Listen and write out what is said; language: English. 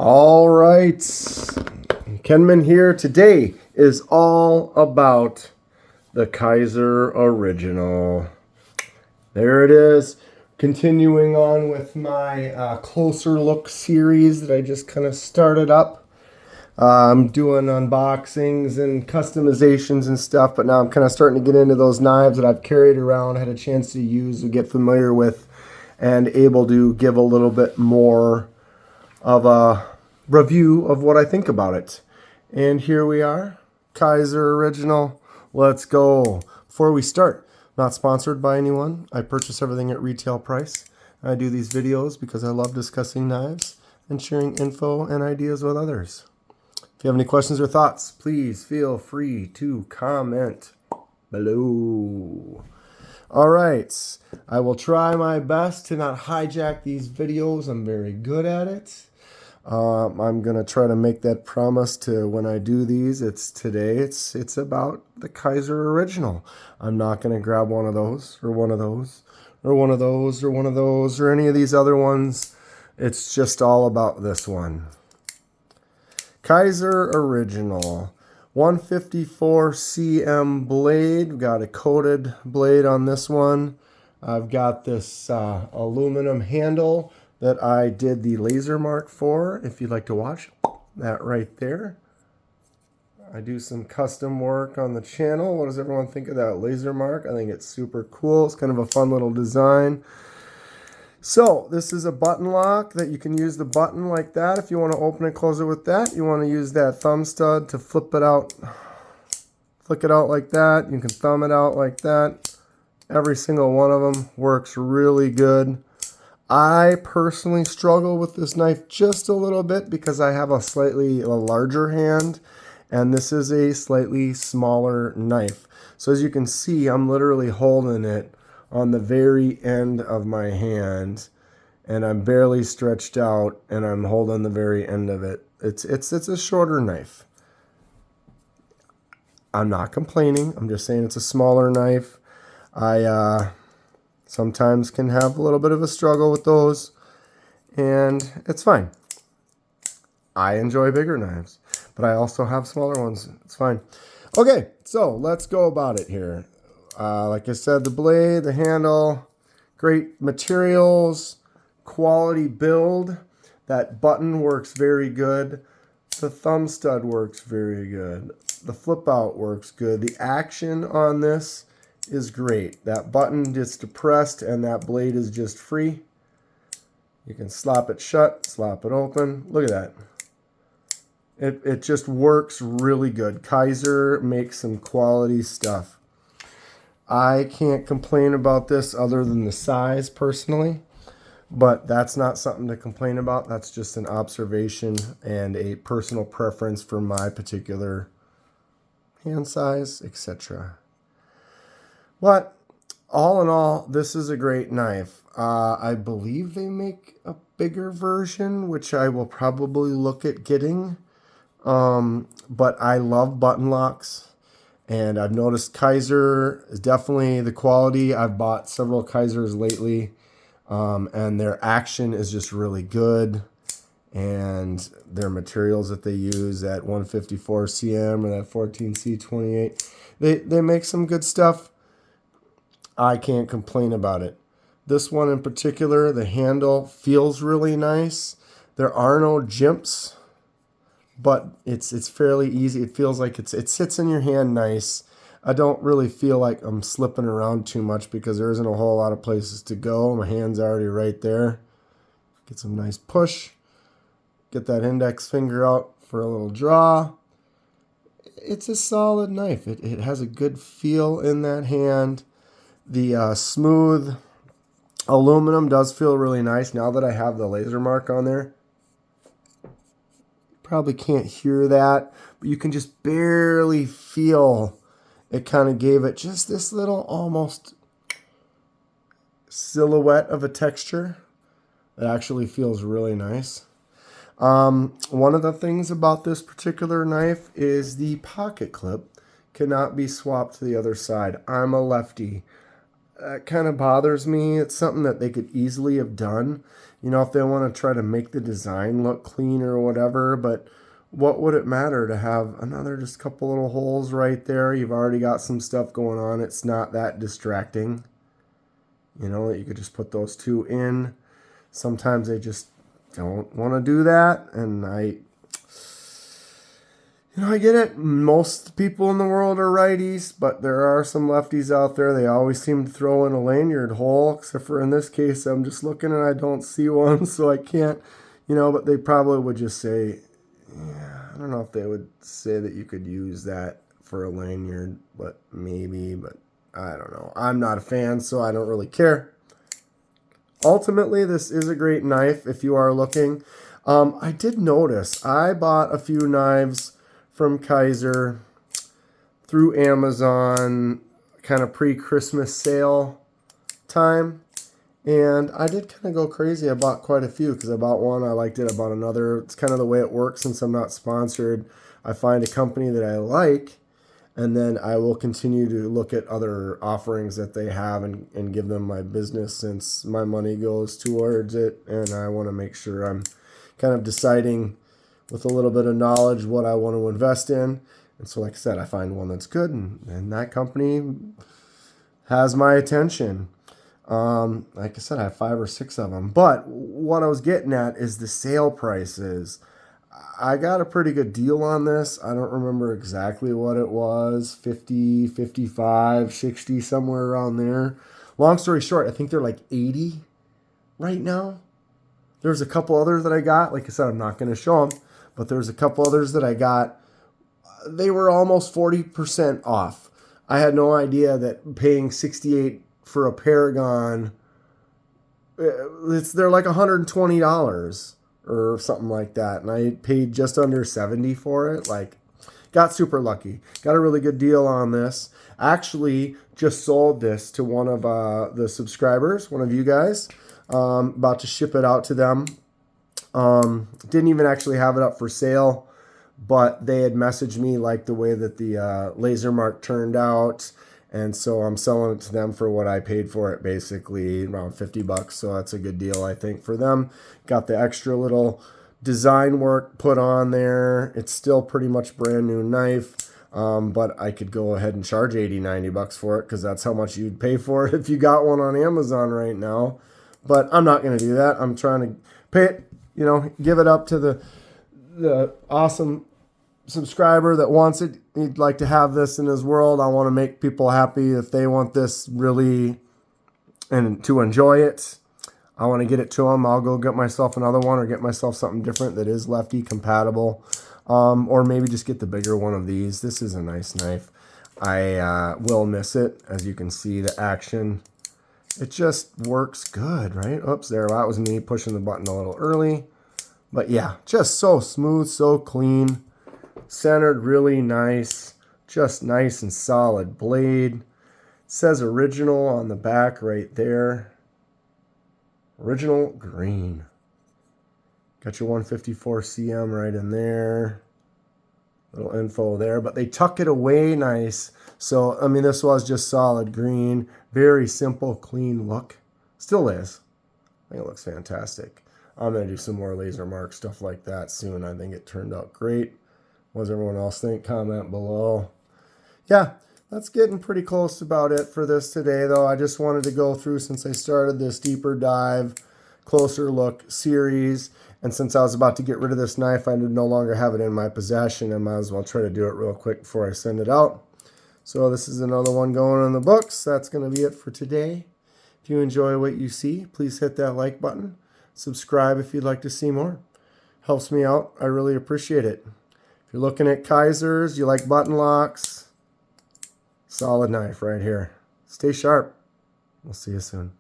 All right, Kenman here. Today is all about the Kizer Original. There it is. Continuing on with my closer look series that I just kind of started up. I'm doing unboxings and customizations and stuff, but now I'm kind of starting to get into those knives that I've carried around, had a chance to use, to get familiar with, and able to give a little bit more of a review of what I think about it. And here we are, Kizer Original. Let's go. Before we start, not sponsored by anyone. I purchase everything at retail price. I do these videos because I love discussing knives and sharing info and ideas with others. If you have any questions or thoughts, please feel free to comment below. All right, I will try my best to not hijack these videos. I'm very good at it. I'm going to try to make that promise to when I do these. Today it's about the Kizer Original. I'm not going to grab one of those or one of those or one of those or one of those or any of these other ones. It's just all about this one. Kizer Original. 154 cm blade. We've got a coated blade on this one. I've got this aluminum handle that I did the laser mark for, if you'd like to watch that right there. I do some custom work on the channel. What does everyone think of that laser mark? I think it's super cool. It's kind of a fun little design. So this is a button lock that you can use the button like that. If you want to open and close it with that, you want to use that thumb stud to flip it out. Flick it out like that. You can thumb it out like that. Every single one of them works really good. I personally struggle with this knife just a little bit because I have a slightly larger hand and this is a slightly smaller knife. So as you can see, I'm literally holding it on the very end of my hand and I'm barely stretched out and I'm holding the very end of it. It's a shorter knife. I'm not complaining. I'm just saying it's a smaller knife. I sometimes can have a little bit of a struggle with those, and it's fine. I enjoy bigger knives, but I also have smaller ones. It's fine. Okay, so let's go about it here. Like I said, the blade, the handle, great materials, quality build. That button works very good. The thumb stud works very good. The flip out works good. The action on this is great. That button gets depressed and that blade is just free. You can slap it shut, slap it open. Look at that. It just works really good. Kizer makes some quality stuff. I can't complain about this other than the size personally, but that's not something to complain about. That's just an observation and a personal preference for my particular hand size, etc. But all in all, this is a great knife. I believe they make a bigger version, which I will probably look at getting. But I love button locks. And I've noticed Kizer is definitely the quality. I've bought several Kizers lately. And their action is just really good. And their materials that they use at 154 cm or that 14C28, they make some good stuff. I can't complain about it. This one in particular, the handle feels really nice. There are no jimps, but it's fairly easy. It feels like it sits in your hand nice. I don't really feel like I'm slipping around too much because there isn't a whole lot of places to go. My hand's already right there. Get some nice push. Get that index finger out for a little draw. It's a solid knife. It has a good feel in that hand. The smooth aluminum does feel really nice now that I have the laser mark on there. Probably can't hear that, but you can just barely feel it. Kind of gave it just this little almost silhouette of a texture that actually feels really nice. One of the things about this particular knife is the pocket clip cannot be swapped to the other side. I'm a lefty. that kind of bothers me. It's something that they could easily have done, if they want to try to make the design look clean or whatever. But what would it matter to have another just couple little holes right there? You've already got some stuff going on. It's not that distracting. You could just put those two in. Sometimes they just don't want to do that, and I get it. Most people in the world are righties, but there are some lefties out there. They always seem to throw in a lanyard hole, except for in this case, I'm just looking and I don't see one, so I can't, but they probably would just say, yeah, I don't know if they would say that you could use that for a lanyard, but maybe, but I don't know. I'm not a fan, so I don't really care. Ultimately, this is a great knife if you are looking. I did notice I bought a few knives from Kizer through Amazon, kind of pre-Christmas sale time. And I did kind of go crazy. I bought quite a few because I bought one, I liked it, I bought another. It's kind of the way it works since I'm not sponsored. I find a company that I like, and then I will continue to look at other offerings that they have and give them my business since my money goes towards it. And I want to make sure I'm kind of deciding with a little bit of knowledge what I want to invest in. And so, like I said, I find one that's good, and that company has my attention. Like I said, I have 5 or 6 of them. But what I was getting at is the sale prices. I got a pretty good deal on this. I don't remember exactly what it was, 50, 55, 60, somewhere around there. Long story short, I think they're like 80 right now. There's a couple others that I got. Like I said, I'm not going to show them, but there's a couple others that I got. They were almost 40% off. I had no idea that paying $68 for a Paragon, they're like $120 or something like that. And I paid just under $70 for it. Like, got super lucky. Got a really good deal on this. Actually, just sold this to one of the subscribers, one of you guys. About to ship it out to them. Didn't even actually have it up for sale, but they had messaged me like the way that the laser mark turned out. And so I'm selling it to them for what I paid for it, basically around $50. So that's a good deal, I think, for them. Got the extra little design work put on there. It's still pretty much brand new knife. But I could go ahead and charge $80-$90 for it because that's how much you'd pay for it if you got one on Amazon right now. But I'm not going to do that. I'm trying to pay it, give it up to the awesome subscriber that wants it. He'd like to have this in his world. I want to make people happy if they want this really and to enjoy it. I want to get it to them. I'll go get myself another one or get myself something different that is lefty compatible. Or maybe just get the bigger one of these. This is a nice knife. I will miss it. As you can see, the action, it just works good, right? Oops, there. That was me pushing the button a little early. But yeah, just so smooth, so clean. Centered really nice. Just nice and solid blade. It says original on the back right there. Original green. Got your 154 cm right in there. Little info there, but they tuck it away nice. So, I mean, this was just solid green. Very simple, clean look. Still is. I think it looks fantastic. I'm going to do some more laser mark stuff like that soon. I think it turned out great. What does everyone else think? Comment below. Yeah, that's getting pretty close about it for this today, though. I just wanted to go through, since I started this deeper dive, closer look series. And since I was about to get rid of this knife, I no longer have it in my possession. I might as well try to do it real quick before I send it out. So this is another one going in the books. That's going to be it for today. If you enjoy what you see, please hit that like button. Subscribe if you'd like to see more. Helps me out. I really appreciate it. If you're looking at Kizers, you like button locks, solid knife right here. Stay sharp. We'll see you soon.